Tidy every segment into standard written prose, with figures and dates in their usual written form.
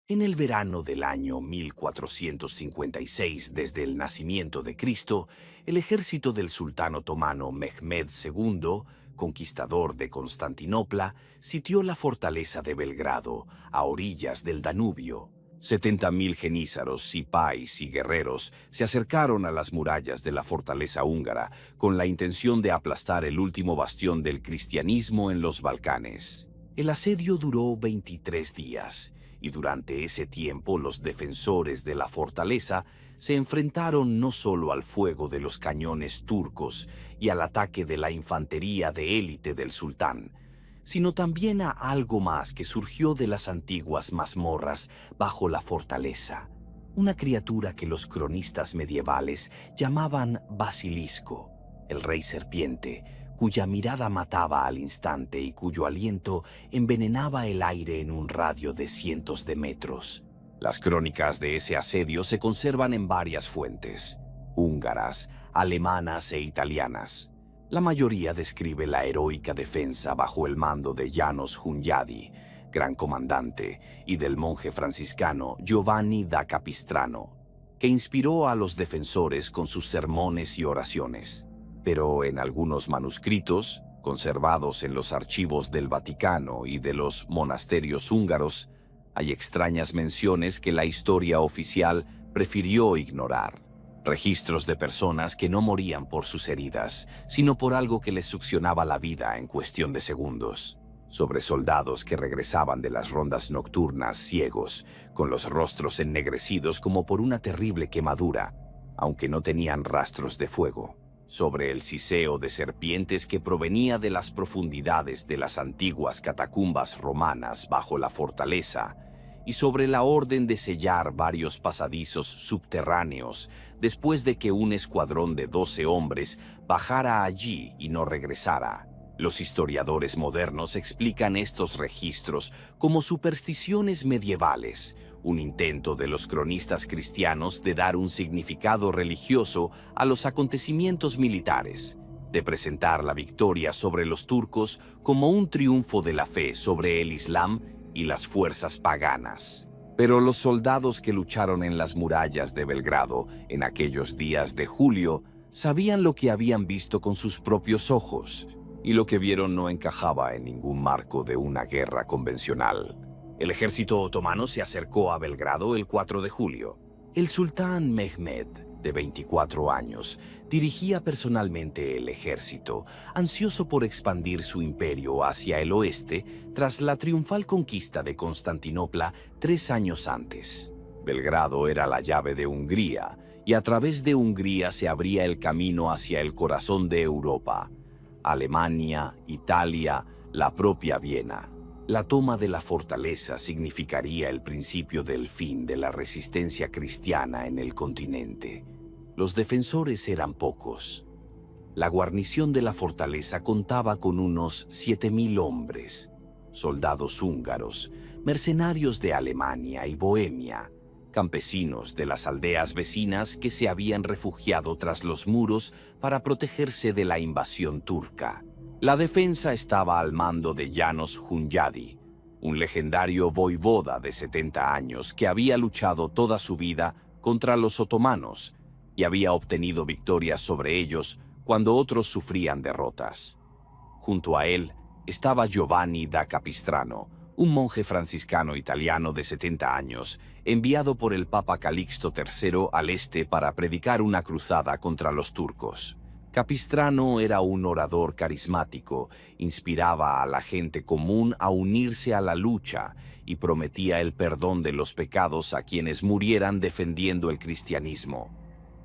En el verano del año 1456, desde el nacimiento de Cristo, el ejército del sultán otomano Mehmed II, conquistador de Constantinopla, sitió la fortaleza de Belgrado, a orillas del Danubio. 70.000 genízaros, sipáis y guerreros se acercaron a las murallas de la fortaleza húngara con la intención de aplastar el último bastión del cristianismo en los Balcanes. El asedio duró 23 días. Y durante ese tiempo los defensores de la fortaleza se enfrentaron no solo al fuego de los cañones turcos y al ataque de la infantería de élite del sultán, sino también a algo más que surgió de las antiguas mazmorras bajo la fortaleza, una criatura que los cronistas medievales llamaban basilisco, el rey serpiente, cuya mirada mataba al instante y cuyo aliento envenenaba el aire en un radio de cientos de metros. Las crónicas de ese asedio se conservan en varias fuentes, húngaras, alemanas e italianas. La mayoría describe la heroica defensa bajo el mando de János Hunyadi, gran comandante, y del monje franciscano Giovanni da Capistrano, que inspiró a los defensores con sus sermones y oraciones. Pero en algunos manuscritos, conservados en los archivos del Vaticano y de los monasterios húngaros, hay extrañas menciones que la historia oficial prefirió ignorar. Registros de personas que no morían por sus heridas, sino por algo que les succionaba la vida en cuestión de segundos. Sobre soldados que regresaban de las rondas nocturnas ciegos, con los rostros ennegrecidos como por una terrible quemadura, aunque no tenían rastros de fuego. Sobre el siseo de serpientes que provenía de las profundidades de las antiguas catacumbas romanas bajo la fortaleza, y sobre la orden de sellar varios pasadizos subterráneos después de que un escuadrón de 12 hombres bajara allí y no regresara. Los historiadores modernos explican estos registros como supersticiones medievales, un intento de los cronistas cristianos de dar un significado religioso a los acontecimientos militares, de presentar la victoria sobre los turcos como un triunfo de la fe sobre el Islam y las fuerzas paganas. Pero los soldados que lucharon en las murallas de Belgrado en aquellos días de julio sabían lo que habían visto con sus propios ojos, y lo que vieron no encajaba en ningún marco de una guerra convencional. El ejército otomano se acercó a Belgrado el 4 de julio. El sultán Mehmed, de 24 años, dirigía personalmente el ejército, ansioso por expandir su imperio hacia el oeste tras la triunfal conquista de Constantinopla 3 años antes. Belgrado era la llave de Hungría, y a través de Hungría se abría el camino hacia el corazón de Europa: Alemania, Italia, la propia Viena. La toma de la fortaleza significaría el principio del fin de la resistencia cristiana en el continente. Los defensores eran pocos. La guarnición de la fortaleza contaba con unos 7.000 hombres, soldados húngaros, mercenarios de Alemania y Bohemia, campesinos de las aldeas vecinas que se habían refugiado tras los muros para protegerse de la invasión turca. La defensa estaba al mando de János Hunyadi, un legendario voivoda de 70 años que había luchado toda su vida contra los otomanos y había obtenido victorias sobre ellos cuando otros sufrían derrotas. Junto a él estaba Giovanni da Capistrano, un monje franciscano italiano de 70 años, enviado por el Papa Calixto III al este para predicar una cruzada contra los turcos. Capistrano era un orador carismático, inspiraba a la gente común a unirse a la lucha y prometía el perdón de los pecados a quienes murieran defendiendo el cristianismo.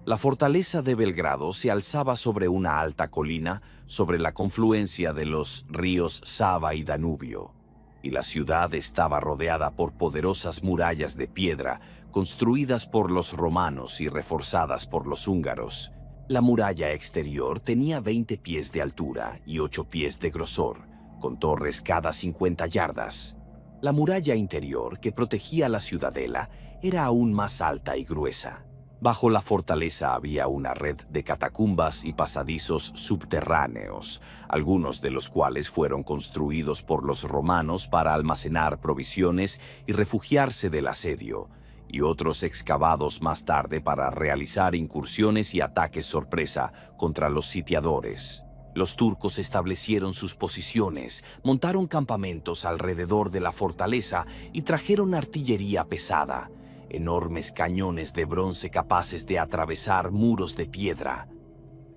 La fortaleza de Belgrado se alzaba sobre una alta colina sobre la confluencia de los ríos Sava y Danubio, y la ciudad estaba rodeada por poderosas murallas de piedra construidas por los romanos y reforzadas por los húngaros. La muralla exterior tenía 20 pies de altura y 8 pies de grosor, con torres cada 50 yardas. La muralla interior, que protegía la ciudadela, era aún más alta y gruesa. Bajo la fortaleza había una red de catacumbas y pasadizos subterráneos, algunos de los cuales fueron construidos por los romanos para almacenar provisiones y refugiarse del asedio, y otros excavados más tarde para realizar incursiones y ataques sorpresa contra los sitiadores. Los turcos establecieron sus posiciones, montaron campamentos alrededor de la fortaleza y trajeron artillería pesada, enormes cañones de bronce capaces de atravesar muros de piedra.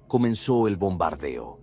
Comenzó el bombardeo.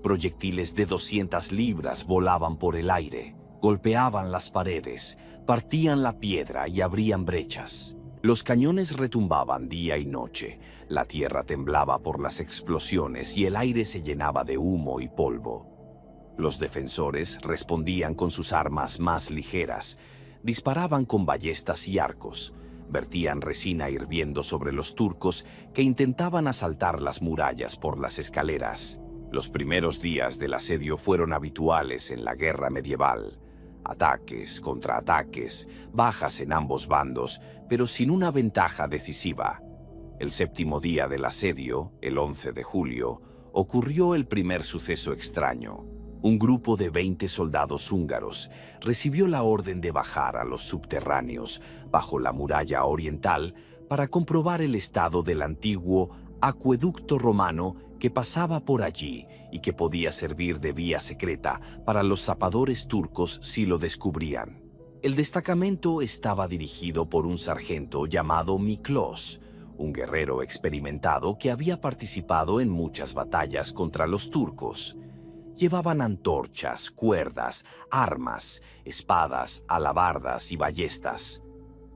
Proyectiles de 200 libras volaban por el aire, golpeaban las paredes, partían la piedra y abrían brechas. Los cañones retumbaban día y noche, la tierra temblaba por las explosiones y el aire se llenaba de humo y polvo. Los defensores respondían con sus armas más ligeras, disparaban con ballestas y arcos, vertían resina hirviendo sobre los turcos que intentaban asaltar las murallas por las escaleras. Los primeros días del asedio fueron habituales en la guerra medieval. Ataques, contraataques, bajas en ambos bandos, pero sin una ventaja decisiva. El séptimo día del asedio, el 11 de julio, ocurrió el primer suceso extraño. Un grupo de 20 soldados húngaros recibió la orden de bajar a los subterráneos bajo la muralla oriental para comprobar el estado del antiguo acueducto romano que pasaba por allí y que podía servir de vía secreta para los zapadores turcos si lo descubrían. El destacamento estaba dirigido por un sargento llamado Miklós, un guerrero experimentado que había participado en muchas batallas contra los turcos. Llevaban antorchas, cuerdas, armas, espadas, alabardas y ballestas.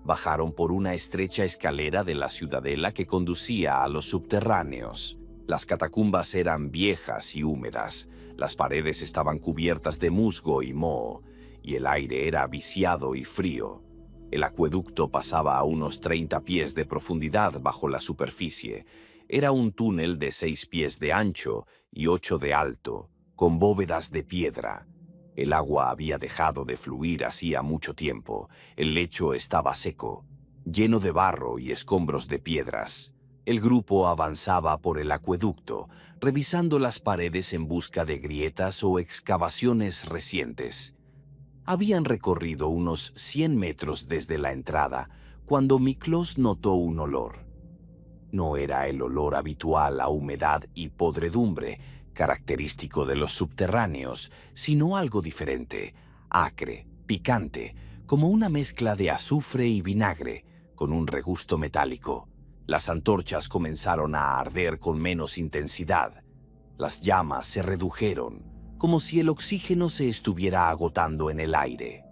Bajaron por una estrecha escalera de la ciudadela que conducía a los subterráneos. Las catacumbas eran viejas y húmedas, las paredes estaban cubiertas de musgo y moho, y el aire era viciado y frío. El acueducto pasaba a unos 30 pies de profundidad bajo la superficie. Era un túnel de 6 pies de ancho y 8 de alto, con bóvedas de piedra. El agua había dejado de fluir hacía mucho tiempo. El lecho estaba seco, lleno de barro y escombros de piedras. El grupo avanzaba por el acueducto, revisando las paredes en busca de grietas o excavaciones recientes. Habían recorrido unos 100 metros desde la entrada, cuando Miklós notó un olor. No era el olor habitual a humedad y podredumbre, característico de los subterráneos, sino algo diferente, acre, picante, como una mezcla de azufre y vinagre, con un regusto metálico. Las antorchas comenzaron a arder con menos intensidad. Las llamas se redujeron, como si el oxígeno se estuviera agotando en el aire.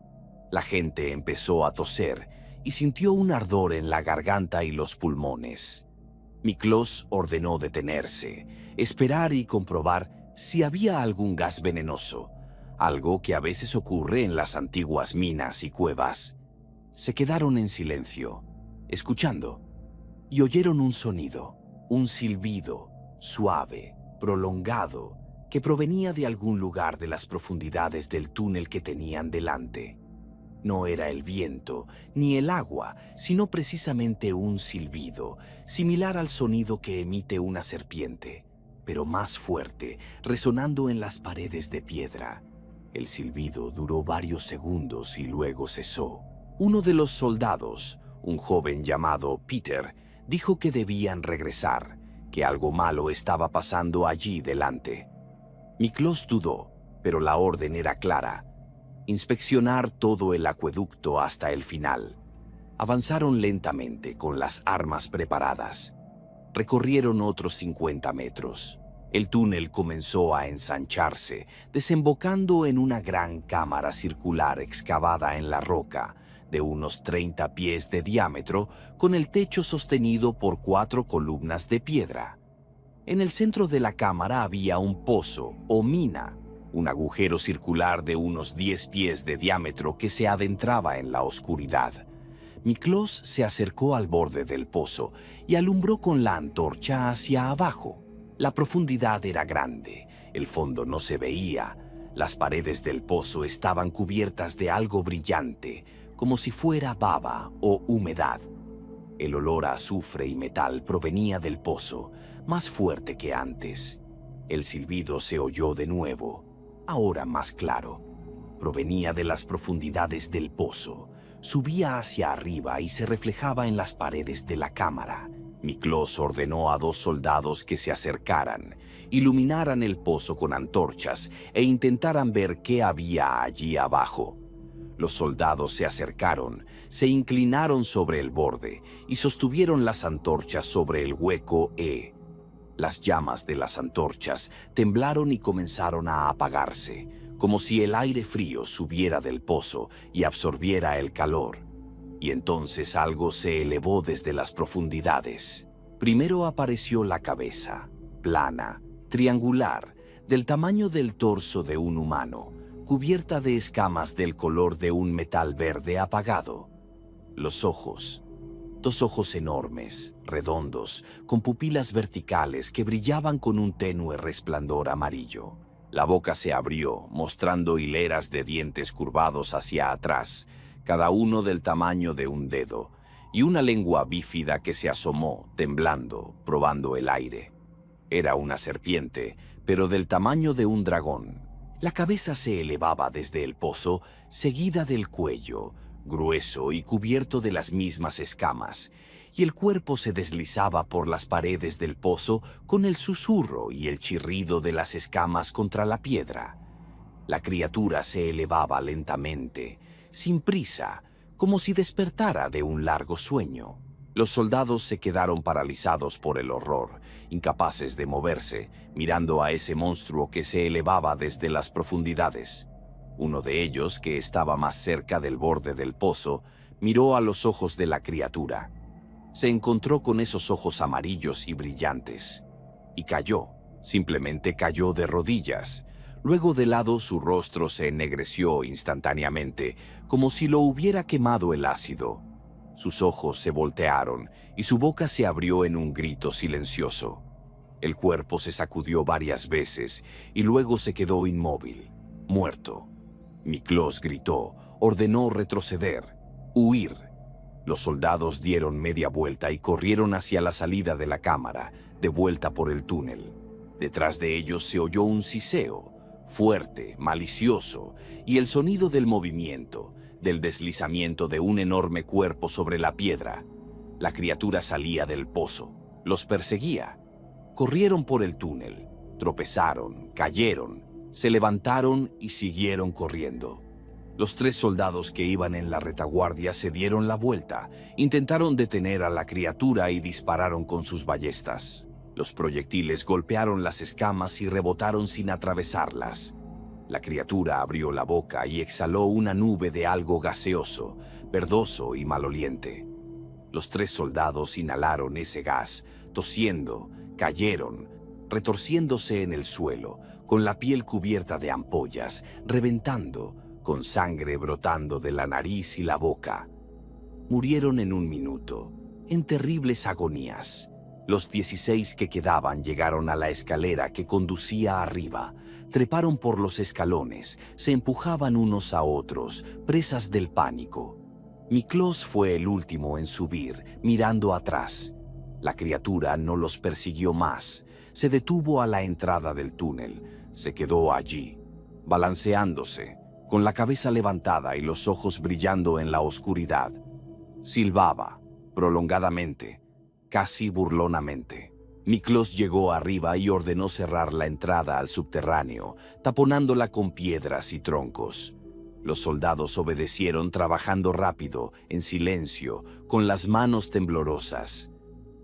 La gente empezó a toser y sintió un ardor en la garganta y los pulmones. Miklós ordenó detenerse, esperar y comprobar si había algún gas venenoso, algo que a veces ocurre en las antiguas minas y cuevas. Se quedaron en silencio, escuchando, y oyeron un sonido, un silbido, suave, prolongado, que provenía de algún lugar de las profundidades del túnel que tenían delante. No era el viento ni el agua, sino precisamente un silbido, similar al sonido que emite una serpiente, pero más fuerte, resonando en las paredes de piedra. El silbido duró varios segundos y luego cesó. Uno de los soldados, un joven llamado Peter, dijo que debían regresar, que algo malo estaba pasando allí delante. Miklós dudó, pero la orden era clara: inspeccionar todo el acueducto hasta el final. Avanzaron lentamente con las armas preparadas. Recorrieron otros 50 metros. El túnel comenzó a ensancharse, desembocando en una gran cámara circular excavada en la roca, de unos 30 pies de diámetro, con el techo sostenido por 4 columnas de piedra. En el centro de la cámara había un pozo o mina, un agujero circular de unos 10 pies de diámetro que se adentraba en la oscuridad. Miklós se acercó al borde del pozo y alumbró con la antorcha hacia abajo. La profundidad era grande, el fondo no se veía. Las paredes del pozo estaban cubiertas de algo brillante, como si fuera baba o humedad. El olor a azufre y metal provenía del pozo, más fuerte que antes. El silbido se oyó de nuevo, ahora más claro. Provenía de las profundidades del pozo, subía hacia arriba y se reflejaba en las paredes de la cámara. Miklos ordenó a 2 soldados que se acercaran, iluminaran el pozo con antorchas e intentaran ver qué había allí abajo. Los soldados se acercaron, se inclinaron sobre el borde y sostuvieron las antorchas sobre el hueco E. Las llamas de las antorchas temblaron y comenzaron a apagarse, como si el aire frío subiera del pozo y absorbiera el calor. Y entonces algo se elevó desde las profundidades. Primero apareció la cabeza, plana, triangular, del tamaño del torso de un humano, cubierta de escamas del color de un metal verde apagado. Los ojos. 2 ojos enormes, redondos, con pupilas verticales que brillaban con un tenue resplandor amarillo. La boca se abrió, mostrando hileras de dientes curvados hacia atrás, cada uno del tamaño de un dedo, y una lengua bífida que se asomó, temblando, probando el aire. Era una serpiente, pero del tamaño de un dragón. La cabeza se elevaba desde el pozo, seguida del cuello, grueso y cubierto de las mismas escamas, y el cuerpo se deslizaba por las paredes del pozo con el susurro y el chirrido de las escamas contra la piedra. La criatura se elevaba lentamente, sin prisa, como si despertara de un largo sueño. Los soldados se quedaron paralizados por el horror, incapaces de moverse, mirando a ese monstruo que se elevaba desde las profundidades. Uno de ellos, que estaba más cerca del borde del pozo, miró a los ojos de la criatura. Se encontró con esos ojos amarillos y brillantes, y cayó, simplemente cayó de rodillas. Luego de lado su rostro se ennegreció instantáneamente, como si lo hubiera quemado el ácido. Sus ojos se voltearon y su boca se abrió en un grito silencioso. El cuerpo se sacudió varias veces y luego se quedó inmóvil, muerto. Miklos gritó, ordenó retroceder, huir. Los soldados dieron media vuelta y corrieron hacia la salida de la cámara, de vuelta por el túnel. Detrás de ellos se oyó un siseo, fuerte, malicioso, y el sonido del movimiento, del deslizamiento de un enorme cuerpo sobre la piedra. La criatura salía del pozo, los perseguía. Corrieron por el túnel, tropezaron, cayeron, se levantaron y siguieron corriendo. Los 3 soldados que iban en la retaguardia se dieron la vuelta, intentaron detener a la criatura y dispararon con sus ballestas. Los proyectiles golpearon las escamas y rebotaron sin atravesarlas. La criatura abrió la boca y exhaló una nube de algo gaseoso, verdoso y maloliente. Los 3 soldados inhalaron ese gas, tosiendo, cayeron, retorciéndose en el suelo, con la piel cubierta de ampollas, reventando, con sangre brotando de la nariz y la boca. Murieron en un minuto, en terribles agonías. Los 16 que quedaban llegaron a la escalera que conducía arriba, treparon por los escalones, se empujaban unos a otros, presas del pánico. Miklos fue el último en subir, mirando atrás. La criatura no los persiguió más, se detuvo a la entrada del túnel, se quedó allí, balanceándose, con la cabeza levantada y los ojos brillando en la oscuridad. Silbaba, prolongadamente, casi burlonamente. Miklos llegó arriba y ordenó cerrar la entrada al subterráneo, taponándola con piedras y troncos. Los soldados obedecieron trabajando rápido, en silencio, con las manos temblorosas.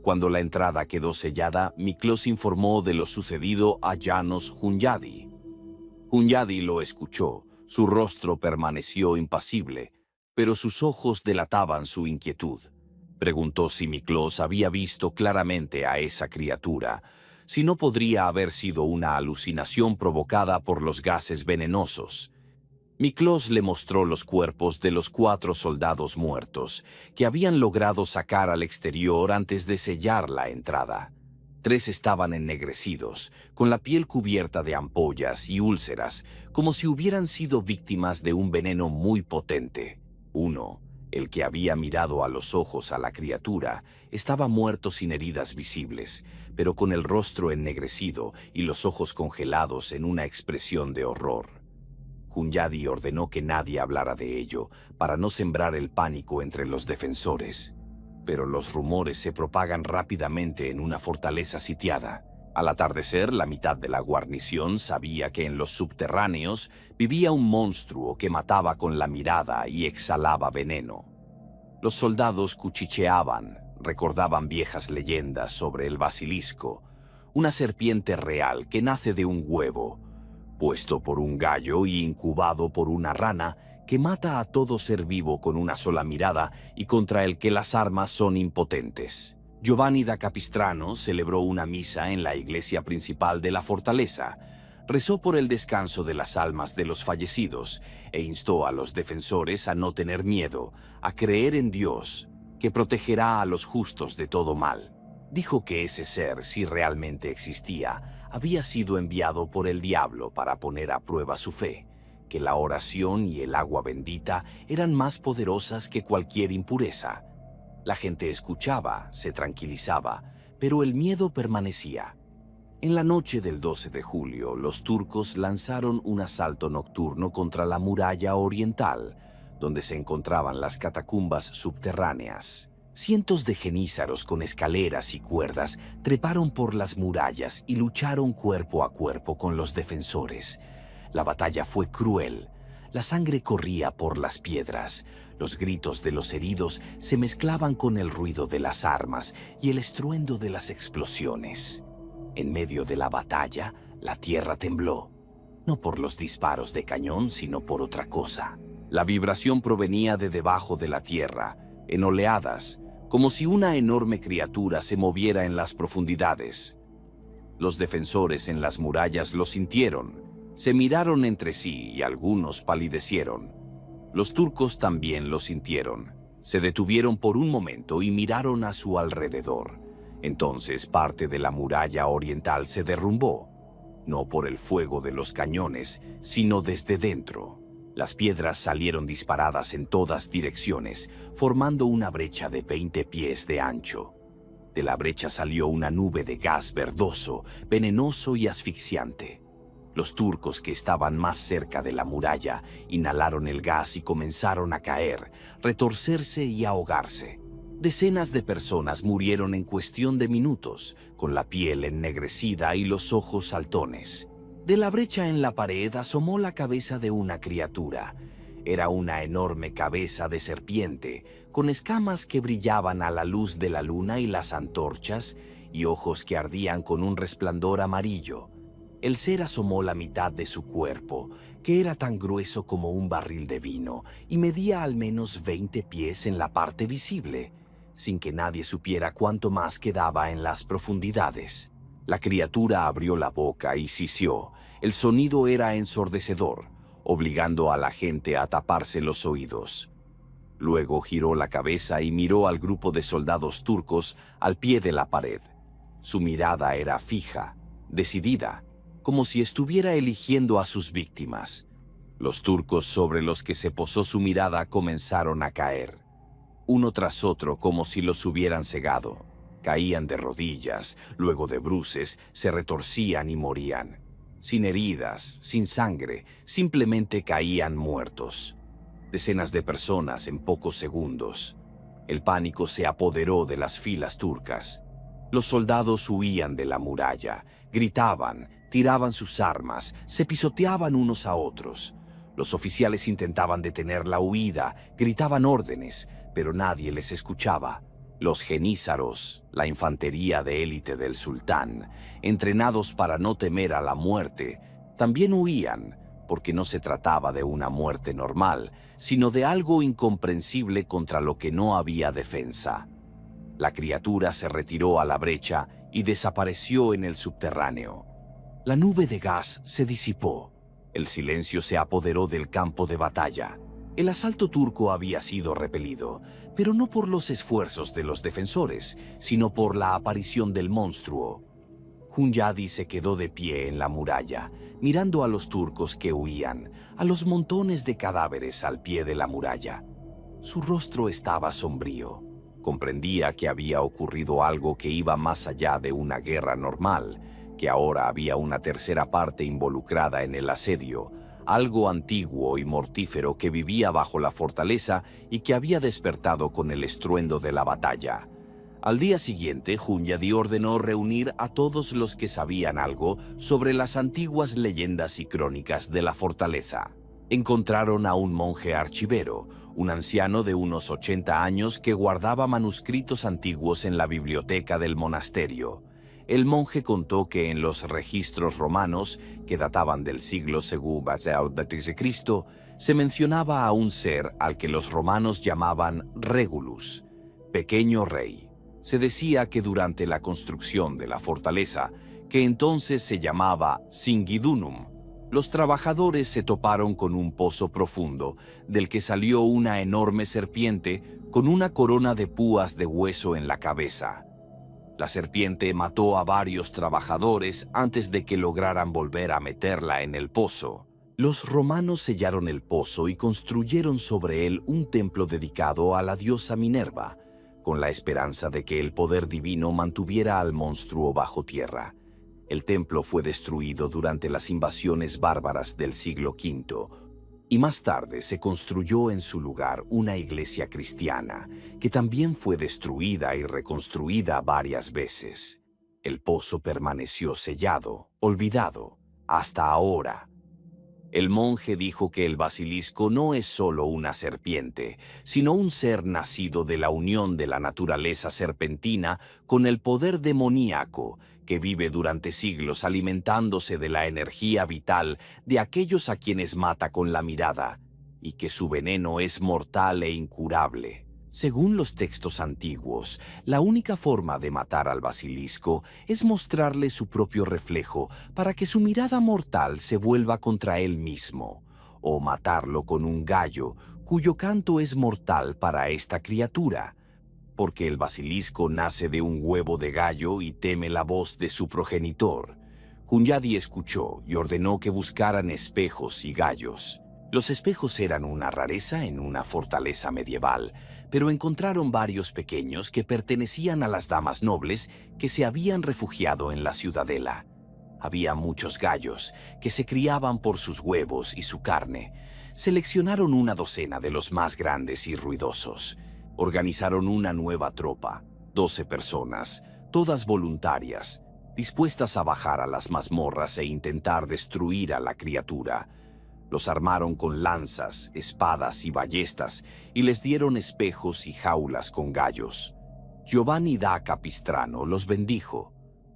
Cuando la entrada quedó sellada, Miklos informó de lo sucedido a János Hunyadi. Hunyadi lo escuchó, su rostro permaneció impasible, pero sus ojos delataban su inquietud. Preguntó si Miklos había visto claramente a esa criatura, si no podría haber sido una alucinación provocada por los gases venenosos. Miklos le mostró los cuerpos de los 4 soldados muertos, que habían logrado sacar al exterior antes de sellar la entrada. 3 estaban ennegrecidos, con la piel cubierta de ampollas y úlceras, como si hubieran sido víctimas de un veneno muy potente. 1 El que había mirado a los ojos a la criatura estaba muerto sin heridas visibles, pero con el rostro ennegrecido y los ojos congelados en una expresión de horror. Hunyadi ordenó que nadie hablara de ello, para no sembrar el pánico entre los defensores. Pero los rumores se propagan rápidamente en una fortaleza sitiada. Al atardecer, la mitad de la guarnición sabía que en los subterráneos vivía un monstruo que mataba con la mirada y exhalaba veneno. Los soldados cuchicheaban, recordaban viejas leyendas sobre el basilisco, una serpiente real que nace de un huevo, puesto por un gallo y incubado por una rana que mata a todo ser vivo con una sola mirada y contra el que las armas son impotentes. Giovanni da Capistrano celebró una misa en la iglesia principal de la fortaleza, rezó por el descanso de las almas de los fallecidos e instó a los defensores a no tener miedo, a creer en Dios, que protegerá a los justos de todo mal. Dijo que ese ser, si realmente existía, había sido enviado por el diablo para poner a prueba su fe, que la oración y el agua bendita eran más poderosas que cualquier impureza. La gente escuchaba, se tranquilizaba, pero el miedo permanecía. En la noche del 12 de julio, los turcos lanzaron un asalto nocturno contra la muralla oriental, donde se encontraban las catacumbas subterráneas. Cientos de genízaros con escaleras y cuerdas treparon por las murallas y lucharon cuerpo a cuerpo con los defensores. La batalla fue cruel. La sangre corría por las piedras. Los gritos de los heridos se mezclaban con el ruido de las armas y el estruendo de las explosiones. En medio de la batalla, la tierra tembló, no por los disparos de cañón, sino por otra cosa. La vibración provenía de debajo de la tierra, en oleadas, como si una enorme criatura se moviera en las profundidades. Los defensores en las murallas lo sintieron, se miraron entre sí y algunos palidecieron. Los turcos también lo sintieron. Se detuvieron por un momento y miraron a su alrededor. Entonces parte de la muralla oriental se derrumbó, no por el fuego de los cañones, sino desde dentro. Las piedras salieron disparadas en todas direcciones, formando una brecha de 20 pies de ancho. De la brecha salió una nube de gas verdoso, venenoso y asfixiante. Los turcos que estaban más cerca de la muralla inhalaron el gas y comenzaron a caer, retorcerse y ahogarse. Decenas de personas murieron en cuestión de minutos, con la piel ennegrecida y los ojos saltones. De la brecha en la pared asomó la cabeza de una criatura. Era una enorme cabeza de serpiente, con escamas que brillaban a la luz de la luna y las antorchas, y ojos que ardían con un resplandor amarillo. El ser asomó la mitad de su cuerpo, que era tan grueso como un barril de vino, y medía al menos 20 pies en la parte visible, sin que nadie supiera cuánto más quedaba en las profundidades. La criatura abrió la boca y sisió. El sonido era ensordecedor, obligando a la gente a taparse los oídos. Luego giró la cabeza y miró al grupo de soldados turcos al pie de la pared. Su mirada era fija, decidida, como si estuviera eligiendo a sus víctimas. Los turcos sobre los que se posó su mirada comenzaron a caer, uno tras otro como si los hubieran cegado. Caían de rodillas, luego de bruces, se retorcían y morían. Sin heridas, sin sangre, simplemente caían muertos. Decenas de personas en pocos segundos. El pánico se apoderó de las filas turcas. Los soldados huían de la muralla, gritaban, tiraban sus armas, se pisoteaban unos a otros. Los oficiales intentaban detener la huida, gritaban órdenes, pero nadie les escuchaba. Los genízaros, la infantería de élite del sultán, entrenados para no temer a la muerte, también huían, porque no se trataba de una muerte normal, sino de algo incomprensible contra lo que no había defensa. La criatura se retiró a la brecha y desapareció en el subterráneo. La nube de gas se disipó. El silencio se apoderó del campo de batalla. El asalto turco había sido repelido, pero no por los esfuerzos de los defensores, sino por la aparición del monstruo. Hunyadi se quedó de pie en la muralla, mirando a los turcos que huían, a los montones de cadáveres al pie de la muralla. Su rostro estaba sombrío. Comprendía que había ocurrido algo que iba más allá de una guerra normal, que ahora había una tercera parte involucrada en el asedio, algo antiguo y mortífero que vivía bajo la fortaleza y que había despertado con el estruendo de la batalla. Al día siguiente, Hunyadi ordenó reunir a todos los que sabían algo sobre las antiguas leyendas y crónicas de la fortaleza. Encontraron a un monje archivero, un anciano de unos 80 años que guardaba manuscritos antiguos en la biblioteca del monasterio. El monje contó que en los registros romanos, que databan del siglo II a.C., se mencionaba a un ser al que los romanos llamaban Regulus, pequeño rey. Se decía que durante la construcción de la fortaleza, que entonces se llamaba Singidunum, los trabajadores se toparon con un pozo profundo, del que salió una enorme serpiente con una corona de púas de hueso en la cabeza. La serpiente mató a varios trabajadores antes de que lograran volver a meterla en el pozo. Los romanos sellaron el pozo y construyeron sobre él un templo dedicado a la diosa Minerva, con la esperanza de que el poder divino mantuviera al monstruo bajo tierra. El templo fue destruido durante las invasiones bárbaras del siglo V, y más tarde se construyó en su lugar una iglesia cristiana, que también fue destruida y reconstruida varias veces. El pozo permaneció sellado, olvidado, hasta ahora. El monje dijo que el basilisco no es solo una serpiente, sino un ser nacido de la unión de la naturaleza serpentina con el poder demoníaco, que vive durante siglos alimentándose de la energía vital de aquellos a quienes mata con la mirada, y que su veneno es mortal e incurable. Según los textos antiguos, la única forma de matar al basilisco es mostrarle su propio reflejo para que su mirada mortal se vuelva contra él mismo, o matarlo con un gallo, cuyo canto es mortal para esta criatura, porque el basilisco nace de un huevo de gallo y teme la voz de su progenitor. Hunyadi escuchó y ordenó que buscaran espejos y gallos. Los espejos eran una rareza en una fortaleza medieval, pero encontraron varios pequeños que pertenecían a las damas nobles que se habían refugiado en la ciudadela. Había muchos gallos que se criaban por sus huevos y su carne. Seleccionaron una docena de los más grandes y ruidosos. Organizaron una nueva tropa, 12 personas, todas voluntarias, dispuestas a bajar a las mazmorras e intentar destruir a la criatura. Los armaron con lanzas, espadas y ballestas y les dieron espejos y jaulas con gallos. Giovanni da Capistrano los bendijo,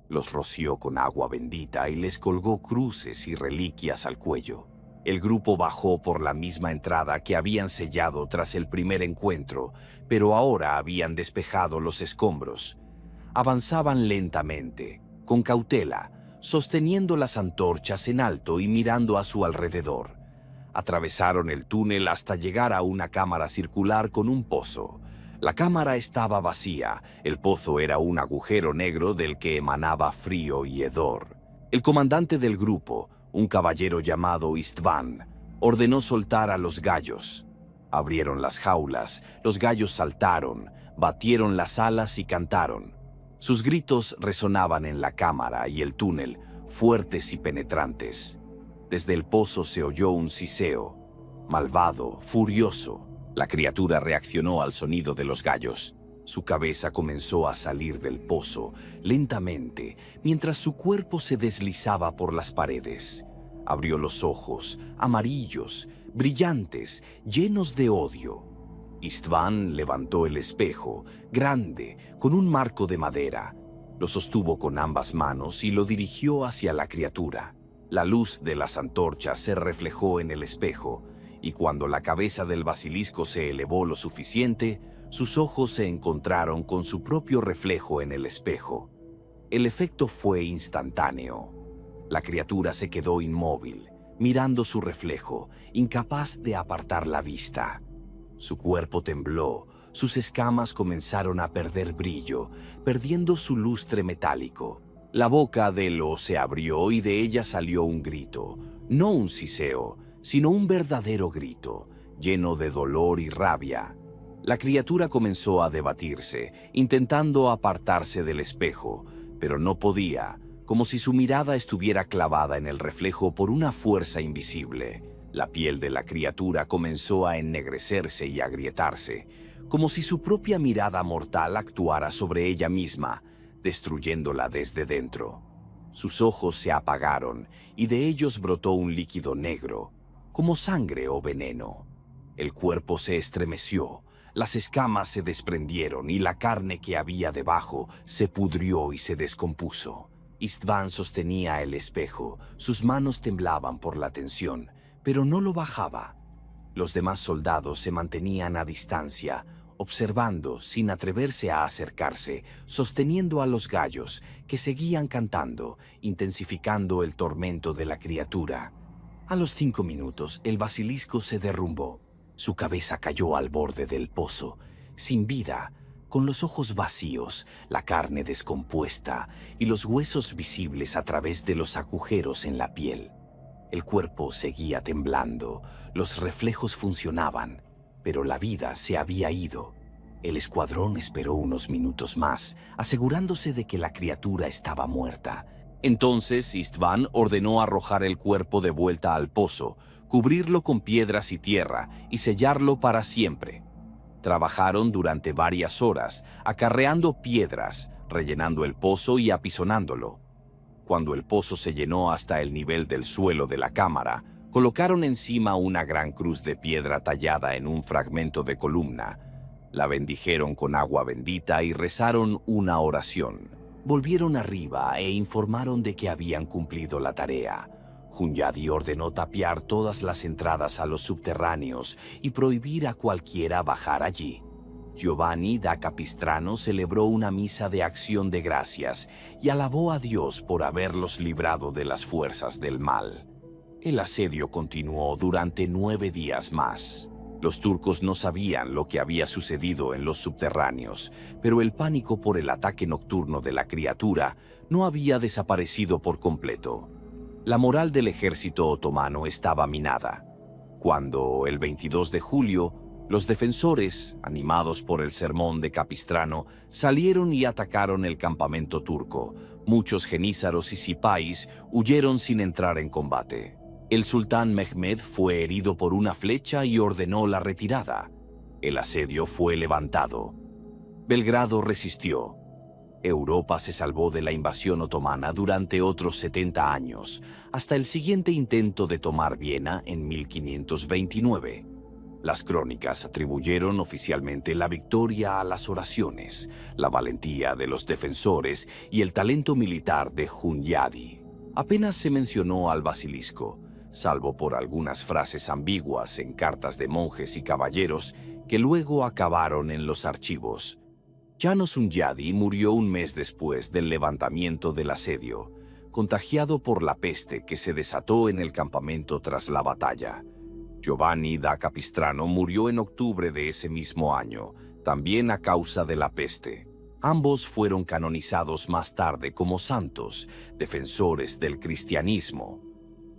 los roció con agua bendita y les colgó cruces y reliquias al cuello. El grupo bajó por la misma entrada que habían sellado tras el primer encuentro, pero ahora habían despejado los escombros. Avanzaban lentamente, con cautela, sosteniendo las antorchas en alto y mirando a su alrededor. Atravesaron el túnel hasta llegar a una cámara circular con un pozo. La cámara estaba vacía, el pozo era un agujero negro del que emanaba frío y hedor. El comandante del grupo, un caballero llamado Istvan, ordenó soltar a los gallos. Abrieron las jaulas, los gallos saltaron, batieron las alas y cantaron. Sus gritos resonaban en la cámara y el túnel, fuertes y penetrantes. Desde el pozo se oyó un siseo, malvado, furioso. La criatura reaccionó al sonido de los gallos. Su cabeza comenzó a salir del pozo, lentamente, mientras su cuerpo se deslizaba por las paredes. Abrió los ojos, amarillos, brillantes, llenos de odio. Istvan levantó el espejo, grande, con un marco de madera. Lo sostuvo con ambas manos y lo dirigió hacia la criatura. La luz de las antorchas se reflejó en el espejo, y cuando la cabeza del basilisco se elevó lo suficiente, sus ojos se encontraron con su propio reflejo en el espejo. El efecto fue instantáneo. La criatura se quedó inmóvil, mirando su reflejo, incapaz de apartar la vista. Su cuerpo tembló, sus escamas comenzaron a perder brillo, perdiendo su lustre metálico. La boca de Lo se abrió y de ella salió un grito, no un siseo, sino un verdadero grito, lleno de dolor y rabia. La criatura comenzó a debatirse, intentando apartarse del espejo, pero no podía, como si su mirada estuviera clavada en el reflejo por una fuerza invisible. La piel de la criatura comenzó a ennegrecerse y agrietarse, como si su propia mirada mortal actuara sobre ella misma, destruyéndola desde dentro. Sus ojos se apagaron y de ellos brotó un líquido negro, como sangre o veneno. El cuerpo se estremeció, las escamas se desprendieron y la carne que había debajo se pudrió y se descompuso. István sostenía el espejo, sus manos temblaban por la tensión, pero no lo bajaba. Los demás soldados se mantenían a distancia, observando sin atreverse a acercarse, sosteniendo a los gallos, que seguían cantando, intensificando el tormento de la criatura. A los 5 minutos, el basilisco se derrumbó. Su cabeza cayó al borde del pozo, sin vida, con los ojos vacíos, la carne descompuesta y los huesos visibles a través de los agujeros en la piel. El cuerpo seguía temblando, los reflejos funcionaban, pero la vida se había ido. El escuadrón esperó unos minutos más, asegurándose de que la criatura estaba muerta. Entonces István ordenó arrojar el cuerpo de vuelta al pozo, cubrirlo con piedras y tierra y sellarlo para siempre. Trabajaron durante varias horas, acarreando piedras, rellenando el pozo y apisonándolo. Cuando el pozo se llenó hasta el nivel del suelo de la cámara, colocaron encima una gran cruz de piedra tallada en un fragmento de columna. La bendijeron con agua bendita y rezaron una oración. Volvieron arriba e informaron de que habían cumplido la tarea. Hunyadi ordenó tapiar todas las entradas a los subterráneos y prohibir a cualquiera bajar allí. Giovanni da Capistrano celebró una misa de acción de gracias y alabó a Dios por haberlos librado de las fuerzas del mal. El asedio continuó durante 9 días más. Los turcos no sabían lo que había sucedido en los subterráneos, pero el pánico por el ataque nocturno de la criatura no había desaparecido por completo. La moral del ejército otomano estaba minada. Cuando, el 22 de julio, los defensores, animados por el sermón de Capistrano, salieron y atacaron el campamento turco, muchos genízaros y sipáis huyeron sin entrar en combate. El sultán Mehmed fue herido por una flecha y ordenó la retirada. El asedio fue levantado. Belgrado resistió. Europa se salvó de la invasión otomana durante otros 70 años, hasta el siguiente intento de tomar Viena en 1529. Las crónicas atribuyeron oficialmente la victoria a las oraciones, la valentía de los defensores y el talento militar de Hunyadi. Apenas se mencionó al basilisco, salvo por algunas frases ambiguas en cartas de monjes y caballeros que luego acabaron en los archivos. János Hunyadi murió un mes después del levantamiento del asedio, contagiado por la peste que se desató en el campamento tras la batalla. Giovanni da Capistrano murió en octubre de ese mismo año, también a causa de la peste. Ambos fueron canonizados más tarde como santos, defensores del cristianismo.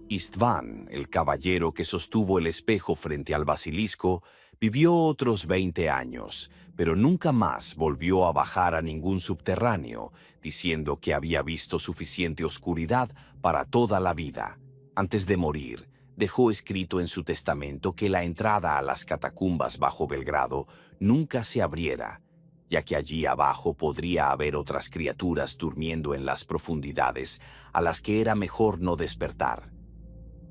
István, el caballero que sostuvo el espejo frente al basilisco, vivió otros 20 años, pero nunca más volvió a bajar a ningún subterráneo, diciendo que había visto suficiente oscuridad para toda la vida. Antes de morir, dejó escrito en su testamento que la entrada a las catacumbas bajo Belgrado nunca se abriera, ya que allí abajo podría haber otras criaturas durmiendo en las profundidades a las que era mejor no despertar.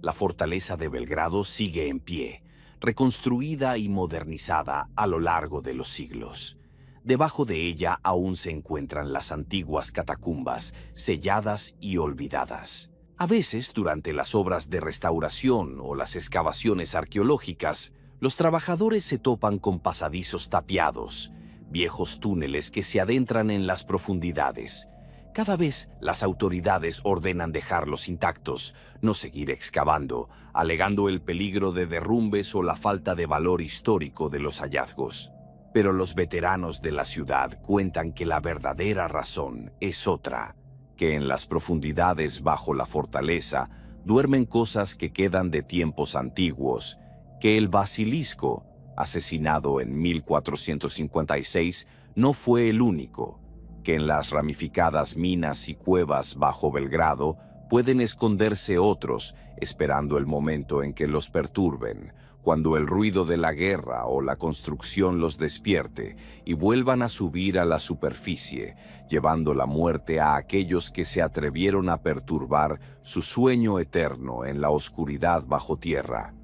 La fortaleza de Belgrado sigue en pie, reconstruida y modernizada a lo largo de los siglos. Debajo de ella aún se encuentran las antiguas catacumbas, selladas y olvidadas. A veces, durante las obras de restauración o las excavaciones arqueológicas, los trabajadores se topan con pasadizos tapiados, viejos túneles que se adentran en las profundidades. Cada vez las autoridades ordenan dejarlos intactos, no seguir excavando, alegando el peligro de derrumbes o la falta de valor histórico de los hallazgos. Pero los veteranos de la ciudad cuentan que la verdadera razón es otra, que en las profundidades bajo la fortaleza duermen cosas que quedan de tiempos antiguos, que el basilisco asesinado en 1456, no fue el único, que en las ramificadas minas y cuevas bajo Belgrado pueden esconderse otros esperando el momento en que los perturben, cuando el ruido de la guerra o la construcción los despierte y vuelvan a subir a la superficie, llevando la muerte a aquellos que se atrevieron a perturbar su sueño eterno en la oscuridad bajo tierra.